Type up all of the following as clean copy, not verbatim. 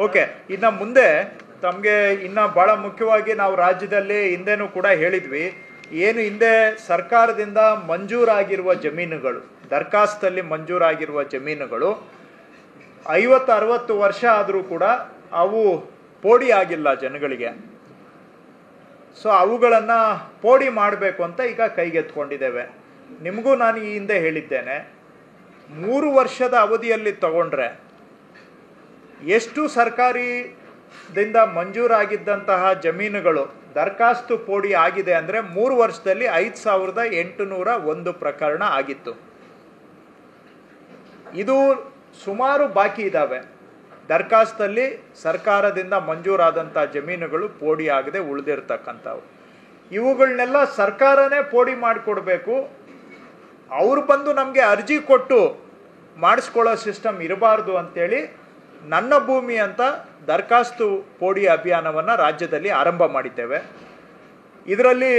Okay, ಇನ್ನು ಮುಂದೆ ತಮಗೆ ಇನ್ನು ಭಾಳ ಮುಖ್ಯವಾಗಿ ನಾವು ರಾಜ್ಯದಲ್ಲಿ ಹಿಂದೆನೂ ಕೂಡ ಹೇಳಿದ್ವಿ, ಏನು ಹಿಂದೆ ಸರ್ಕಾರದಿಂದ ಮಂಜೂರಾಗಿರುವ ಜಮೀನುಗಳು, ದರ್ಖಾಸ್ತಲ್ಲಿ ಮಂಜೂರಾಗಿರುವ ಜಮೀನುಗಳು 50-60 ವರ್ಷ ಆದರೂ ಕೂಡ ಅವು ಪೋಡಿ ಆಗಿಲ್ಲ ಜನಗಳಿಗೆ. ಸೊ ಅವುಗಳನ್ನು ಪೋಡಿ ಮಾಡಬೇಕು ಅಂತ ಈಗ ಕೈಗೆತ್ಕೊಂಡಿದ್ದೇವೆ. ನಿಮಗೂ ನಾನು ಈ ಹಿಂದೆ ಹೇಳಿದ್ದೇನೆ, 3 ವರ್ಷದ ಅವಧಿಯಲ್ಲಿ ತಗೊಂಡ್ರೆ ಎಷ್ಟು ಸರ್ಕಾರದಿಂದ ಮಂಜೂರಾಗಿದ್ದಂತಹ ಜಮೀನುಗಳು ದರ್ಖಾಸ್ತು ಪೋಡಿ ಆಗಿದೆ ಅಂದರೆ 3 ವರ್ಷದಲ್ಲಿ 5801 ಪ್ರಕರಣ ಆಗಿತ್ತು. ಇದು ಸುಮಾರು ಬಾಕಿ ಇದ್ದಾವೆ. ದರ್ಖಾಸ್ತಲ್ಲಿ ಸರ್ಕಾರದಿಂದ ಮಂಜೂರಾದಂಥ ಜಮೀನುಗಳು ಪೋಡಿ ಆಗದೆ ಉಳಿದಿರ್ತಕ್ಕಂಥವು. ಇವುಗಳನ್ನೆಲ್ಲ ಸರ್ಕಾರನೇ ಪೋಡಿ ಮಾಡಿಕೊಡ್ಬೇಕು. ಅವ್ರು ಬಂದು ನಮಗೆ ಅರ್ಜಿ ಕೊಟ್ಟು ಮಾಡಿಸ್ಕೊಳ್ಳೋ ಸಿಸ್ಟಮ್ ಇರಬಾರ್ದು ಅಂತೇಳಿ ನನ್ನ ಭೂಮಿ ಅಂತ ದರ್ಖಾಸ್ತು ಪೋಡಿ ಅಭಿಯಾನವನ್ನು ರಾಜ್ಯದಲ್ಲಿ ಆರಂಭ ಮಾಡಿದ್ದೇವೆ. ಇದರಲ್ಲಿ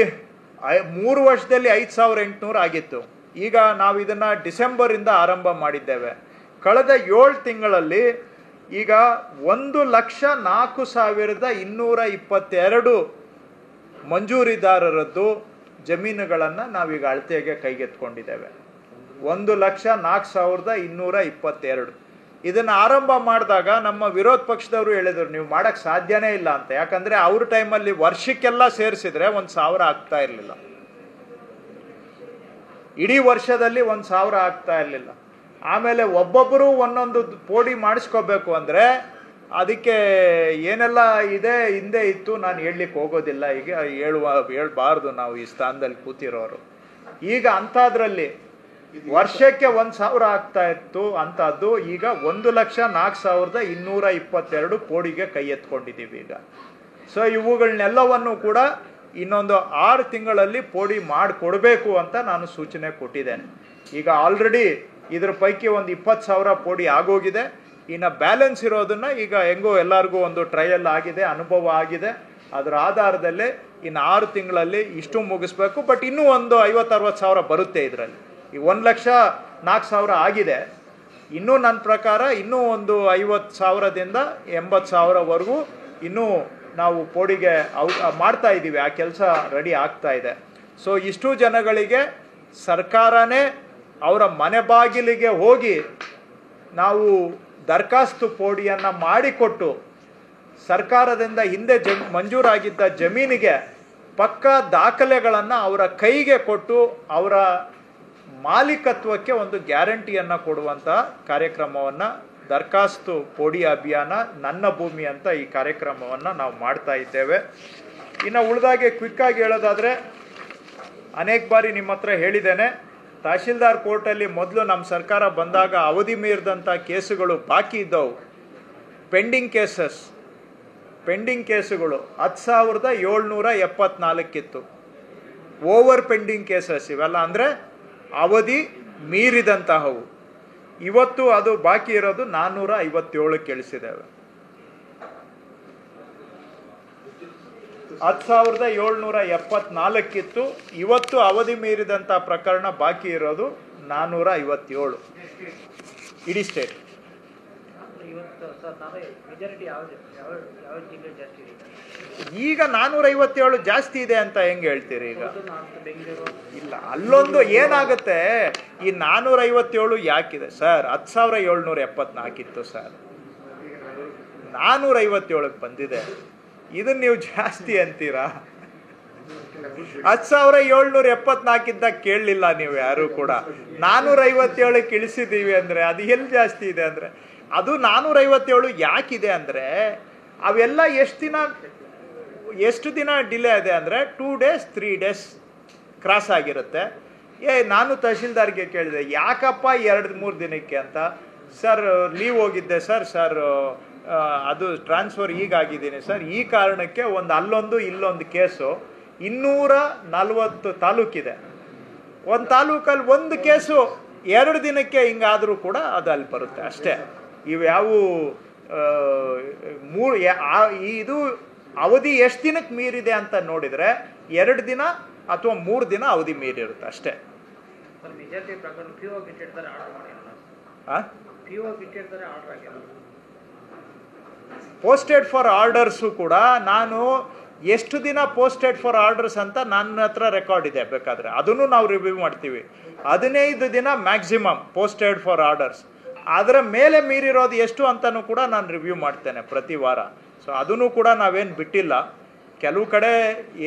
3 ವರ್ಷದಲ್ಲಿ 5800 ಆಗಿತ್ತು. ಈಗ ನಾವು ಇದನ್ನು ಡಿಸೆಂಬರಿಂದ ಆರಂಭ ಮಾಡಿದ್ದೇವೆ. ಕಳೆದ 7 ತಿಂಗಳಲ್ಲಿ ಈಗ 1,04,222 ಮಂಜೂರಿದಾರರದ್ದು ಜಮೀನುಗಳನ್ನು ನಾವೀಗ ಅಳತೆಗೆ ಕೈಗೆತ್ಕೊಂಡಿದ್ದೇವೆ. 1,04,222. ಇದನ್ನು ಆರಂಭ ಮಾಡಿದಾಗ ನಮ್ಮ ವಿರೋಧ ಪಕ್ಷದವರು ಹೇಳಿದರು, ನೀವು ಮಾಡೋಕ್ಕೆ ಸಾಧ್ಯನೇ ಇಲ್ಲ ಅಂತ. ಯಾಕಂದರೆ ಅವ್ರ ಟೈಮಲ್ಲಿ ವರ್ಷಕ್ಕೆಲ್ಲ ಸೇರಿಸಿದ್ರೆ 1,000 ಆಗ್ತಾ ಇರಲಿಲ್ಲ, ಇಡೀ ವರ್ಷದಲ್ಲಿ 1,000 ಆಗ್ತಾ ಇರಲಿಲ್ಲ. ಆಮೇಲೆ ಒಬ್ಬೊಬ್ಬರು ಒಂದೊಂದು ಪೋಡಿ ಮಾಡಿಸ್ಕೋಬೇಕು ಅಂದರೆ ಅದಕ್ಕೆ ಏನೆಲ್ಲ ಇದೆ ಹಿಂದೆ ಇತ್ತು, ನಾನು ಹೇಳಲಿಕ್ಕೆ ಹೋಗೋದಿಲ್ಲ, ಈಗ ಹೇಳ್ಬಾರ್ದು ನಾವು ಈ ಸ್ಥಾನದಲ್ಲಿ ಕೂತಿರೋರು. ಈಗ ಅಂಥದ್ರಲ್ಲಿ ವರ್ಷಕ್ಕೆ 1,000 ಆಗ್ತಾ ಇತ್ತು ಅಂಥದ್ದು ಈಗ 1,04,222 ಪೋಡಿಗೆ ಕೈ ಎತ್ಕೊಂಡಿದ್ದೀವಿ ಈಗ. ಸೊ ಇವುಗಳನ್ನೆಲ್ಲವನ್ನು ಕೂಡ ಇನ್ನೊಂದು 6 ತಿಂಗಳಲ್ಲಿ ಪೋಡಿ ಮಾಡಿಕೊಡ್ಬೇಕು ಅಂತ ನಾನು ಸೂಚನೆ ಕೊಟ್ಟಿದ್ದೇನೆ. ಈಗ ಆಲ್ರೆಡಿ ಇದ್ರ ಪೈಕಿ ಒಂದು 20,000 ಪೋಡಿ ಆಗೋಗಿದೆ. ಇನ್ನು ಬ್ಯಾಲೆನ್ಸ್ ಇರೋದನ್ನು ಈಗ ಹೆಂಗೋ ಎಲ್ಲರಿಗೂ ಒಂದು ಟ್ರಯಲ್ ಆಗಿದೆ, ಅನುಭವ ಆಗಿದೆ. ಅದರ ಆಧಾರದಲ್ಲೇ ಇನ್ನು 6 ತಿಂಗಳಲ್ಲಿ ಇಷ್ಟು ಮುಗಿಸ್ಬೇಕು. ಬಟ್ ಇನ್ನೂ ಒಂದು 50-60 ಸಾವಿರ ಬರುತ್ತೆ. ಇದರಲ್ಲಿ ಈ 1,04,000 ಆಗಿದೆ. ಇನ್ನೂ ನನ್ನ ಪ್ರಕಾರ ಇನ್ನೂ ಒಂದು 50,000ದಿಂದ 80,000ವರೆಗೂ ಇನ್ನೂ ನಾವು ಪೋಡಿಗೆ ಮಾಡ್ತಾ ಇದ್ದೀವಿ. ಆ ಕೆಲಸ ರೆಡಿ ಆಗ್ತಾ ಇದೆ. ಸೊ ಇಷ್ಟು ಜನಗಳಿಗೆ ಸರ್ಕಾರನೇ ಅವರ ಮನೆ ಬಾಗಿಲಿಗೆ ಹೋಗಿ ನಾವು ದರ್ಖಾಸ್ತು ಪೋಡಿಯನ್ನು ಮಾಡಿಕೊಟ್ಟು ಸರ್ಕಾರದಿಂದ ಹಿಂದೆ ಮಂಜೂರಾಗಿದ್ದ ಜಮೀನಿಗೆ ಪಕ್ಕಾ ದಾಖಲೆಗಳನ್ನು ಅವರ ಕೈಗೆ ಕೊಟ್ಟು ಅವರ ಮಾಲೀಕತ್ವಕ್ಕೆ ಒಂದು ಗ್ಯಾರಂಟಿಯನ್ನು ಕೊಡುವಂಥ ಕಾರ್ಯಕ್ರಮವನ್ನು ದರ್ಖಾಸ್ತು ಪೋಡಿ ಅಭಿಯಾನ ನನ್ನ ಭೂಮಿ ಅಂತ ಈ ಕಾರ್ಯಕ್ರಮವನ್ನು ನಾವು ಮಾಡ್ತಾ ಇದ್ದೇವೆ. ಇನ್ನು ಉಳಿದಾಗೆ ಕ್ವಿಕ್ಕಾಗಿ ಹೇಳೋದಾದರೆ, ಅನೇಕ ಬಾರಿ ನಿಮ್ಮ ಹತ್ರ ಹೇಳಿದ್ದೇನೆ, ತಹಶೀಲ್ದಾರ್ ಕೋರ್ಟಲ್ಲಿ ಮೊದಲು ನಮ್ಮ ಸರ್ಕಾರ ಬಂದಾಗ ಅವಧಿ ಮೀರಿದಂಥ ಕೇಸುಗಳು ಬಾಕಿ ಇದ್ದವು. ಪೆಂಡಿಂಗ್ ಕೇಸುಗಳು 10,774 ಇತ್ತು. ಓವರ್ ಪೆಂಡಿಂಗ್ ಕೇಸಸ್ ಇವೆಲ್ಲ ಅಂದರೆ ಅವಧಿ ಮೀರಿದಂತಹವು. ಇವತ್ತು ಅದು ಬಾಕಿ ಇರೋದು 457 ಇಳಿಸಿದ್ದೇವೆ. 10,774 ಇತ್ತು. ಇವತ್ತು ಅವಧಿ ಮೀರಿದಂಥ ಪ್ರಕರಣ ಬಾಕಿ ಇರೋದು 457 ಇಡೀ ಸ್ಟೇಟ್. ಈಗ 457 ಜಾಸ್ತಿ ಇದೆ ಅಂತ ಹೆಂಗೆ ಹೇಳ್ತೀರಿ? ಈಗ ಇಲ್ಲ, ಅಲ್ಲೊಂದು ಏನಾಗುತ್ತೆ, ಈ 457 ಯಾಕಿದೆ ಸರ್? 10,774 ಇತ್ತು ಸರ್, 457ಕ್ಕೆ ಬಂದಿದೆ. ಇದನ್ನ ನೀವು ಜಾಸ್ತಿ ಅಂತೀರಾ? 10,774 ಇದ್ದಾಗ ಕೇಳಲಿಲ್ಲ ನೀವು ಯಾರು ಕೂಡ. 457ಕ್ಕೆ ಇಳಿಸಿದ್ದೀವಿ ಅಂದರೆ ಅದು ಎಲ್ಲಿ ಜಾಸ್ತಿ ಇದೆ ಅಂದರೆ, ಅದು 457 ಯಾಕಿದೆ ಅಂದರೆ ಅವೆಲ್ಲ ಎಷ್ಟು ದಿನ ಡಿಲೇ ಇದೆ ಅಂದರೆ 2 days 3 days ಕ್ರಾಸ್ ಆಗಿರುತ್ತೆ. ನಾನು ತಹಶೀಲ್ದಾರ್ಗೆ ಕೇಳಿದೆ, ಯಾಕಪ್ಪ 2-3 ದಿನಕ್ಕೆ ಅಂತ. ಸರ್ ಲೀವ್ ಹೋಗಿದ್ದೆ ಸರ್ ಅದು ಟ್ರಾನ್ಸ್ಫರ್ ಈಗಾಗಿದ್ದೀನಿ ಸರ್, ಈ ಕಾರಣಕ್ಕೆ ಅಲ್ಲೊಂದು ಇಲ್ಲೊಂದು ಕೇಸು. 240 ತಾಲೂಕಿದೆ. ಒಂದು ತಾಲೂಕಲ್ಲಿ ಒಂದು ಕೇಸು 2 ದಿನಕ್ಕೆ ಹಿಂಗಾದರೂ ಕೂಡ ಅದು ಅಲ್ಲಿ ಬರುತ್ತೆ ಅಷ್ಟೇ. ಇವ್ಯಾವು ಇದು ಅವಧಿ ಎಷ್ಟು ದಿನಕ್ಕೆ ಮೀರಿದೆ ಅಂತ ನೋಡಿದರೆ 2 ದಿನ ಅಥವಾ 3 ದಿನ ಅವಧಿ ಮೀರಿರುತ್ತೆ ಅಷ್ಟೇ. ಹಾಂ ಪೋಸ್ಟೆಡ್ ಫಾರ್ ಆರ್ಡರ್ಸು ಕೂಡ ನಾನು ಎಷ್ಟು ದಿನ ಪೋಸ್ಟೆಡ್ ಫಾರ್ ಆರ್ಡರ್ಸ್ ಅಂತ ನನ್ನ ಹತ್ರ ರೆಕಾರ್ಡ್ ಇದೆ, ಬೇಕಾದರೆ ಅದನ್ನು ನಾವು ರಿವ್ಯೂ ಮಾಡ್ತೀವಿ. 15 ದಿನ ಮ್ಯಾಕ್ಸಿಮಮ್ ಪೋಸ್ಟೆಡ್ ಫಾರ್ ಆರ್ಡರ್ಸ್. ಅದರ ಮೇಲೆ ಮೀರಿರೋದು ಎಷ್ಟು ಅಂತಲೂ ಕೂಡ ನಾನು ರಿವ್ಯೂ ಮಾಡ್ತೇನೆ ಪ್ರತಿ ವಾರ. ಸೊ ಅದನ್ನು ಕೂಡ ನಾವೇನು ಬಿಟ್ಟಿಲ್ಲ. ಕೆಲವು ಕಡೆ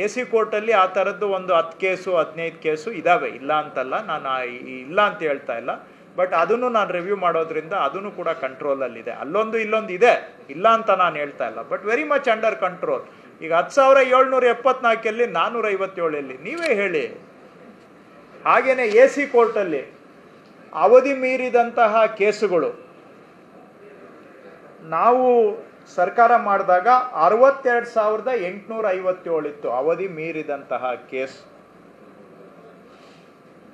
AC ಕೋರ್ಟಲ್ಲಿ ಆ ಥರದ್ದು ಒಂದು 10 ಕೇಸು 15 ಕೇಸು ಇದ್ದಾವೆ, ಇಲ್ಲ ಅಂತಲ್ಲ, ನಾನು ಇಲ್ಲ ಅಂತ ಹೇಳ್ತಾ ಇಲ್ಲ. ಬಟ್ ಅದನ್ನು ನಾನು ರಿವ್ಯೂ ಮಾಡೋದ್ರಿಂದ ಅದನ್ನು ಕೂಡ ಕಂಟ್ರೋಲಲ್ಲಿದೆ. ಅಲ್ಲೊಂದು ಇಲ್ಲೊಂದು ಇದೆ, ಇಲ್ಲ ಅಂತ ನಾನು ಹೇಳ್ತಾ ಇಲ್ಲ, but very much under control. ಈಗ 10,774 457 ನೀವೇ ಹೇಳಿ. ಹಾಗೇನೆ AC ಕೋರ್ಟಲ್ಲಿ ಅವಧಿ ಮೀರಿದಂತಹ ಕೇಸುಗಳು ನಾವು ಸರ್ಕಾರ ಮಾಡಿದಾಗ 62,857 ಇತ್ತು ಅವಧಿ ಮೀರಿದಂತಹ ಕೇಸ್.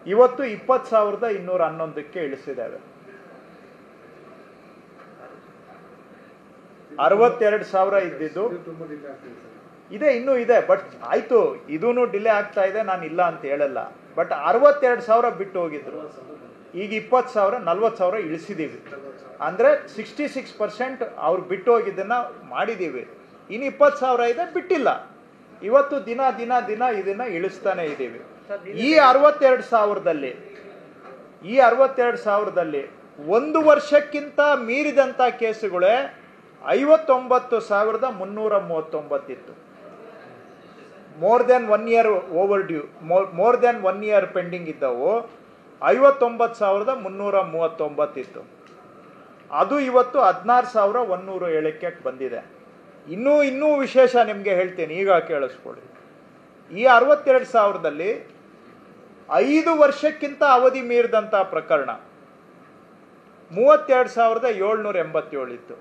ಇವತ್ತು 20,211ಕ್ಕೆ ಇಳಿಸಿದ್ದೇವೆ. 62,000 ಇದ್ದಿದ್ದು ಇದೆ, ಇನ್ನೂ ಇದೆ. ಬಟ್ ಆಯ್ತು, ಇದೂ ಡಿಲೇ ಆಗ್ತಾ ಇದೆ, ನಾನು ಇಲ್ಲ ಅಂತ ಹೇಳಲ್ಲ. ಬಟ್ 62,000 ಬಿಟ್ಟು ಹೋಗಿದ್ರು. ಈಗ 20,000 40,000 ಇಳಿಸಿದ್ದೀವಿ. ಅಂದರೆ 66% ಅವ್ರು ಬಿಟ್ಟು ಹೋಗಿದ್ದನ್ನು ಮಾಡಿದ್ದೀವಿ. ಇನ್ನು 20,000 ಇದೆ, ಬಿಟ್ಟಿಲ್ಲ. ಇವತ್ತು ದಿನ ದಿನ ದಿನ ಇದನ್ನು ಇಳಿಸ್ತಾನೆ ಇದ್ದೀವಿ. ಈ 62,000ದಲ್ಲಿ 1 ವರ್ಷಕ್ಕಿಂತ ಮೀರಿದಂಥ ಕೇಸುಗಳೇ 59,339 ಇತ್ತು. More than 1 year overdue, more than 1 year pending ಇದ್ದವು 59,339 ಇತ್ತು. ಅದು ಇವತ್ತು 16,107ಕ್ಕೆ ಬಂದಿದೆ. ಇನ್ನೂ ವಿಶೇಷ ನಿಮಗೆ ಹೇಳ್ತೀನಿ, ಈಗ ಕೇಳಿಸ್ಕೊಳ್ಳಿ. ಈ 62,000ದಲ್ಲಿ 5 ವರ್ಷಕ್ಕಿಂತ ಅವಧಿ ಮೀರಿದಂಥ ಪ್ರಕರಣ 32,787 ಇತ್ತು.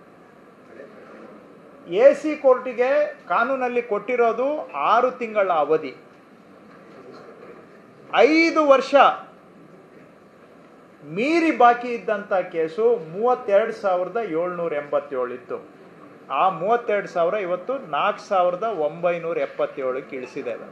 AC ಕೋರ್ಟಿಗೆ ಕಾನೂನಲ್ಲಿ ಕೊಟ್ಟಿರೋದು 6 ತಿಂಗಳ ಅವಧಿ. 5 ವರ್ಷ ಮೀರಿ ಬಾಕಿ ಇದ್ದಂಥ ಕೇಸು 32,787 ಇತ್ತು. ಆ 32,000 ಇವತ್ತು 4,977ಕ್ಕೆ ಇಳಿಸಿದ್ದೇವೆ.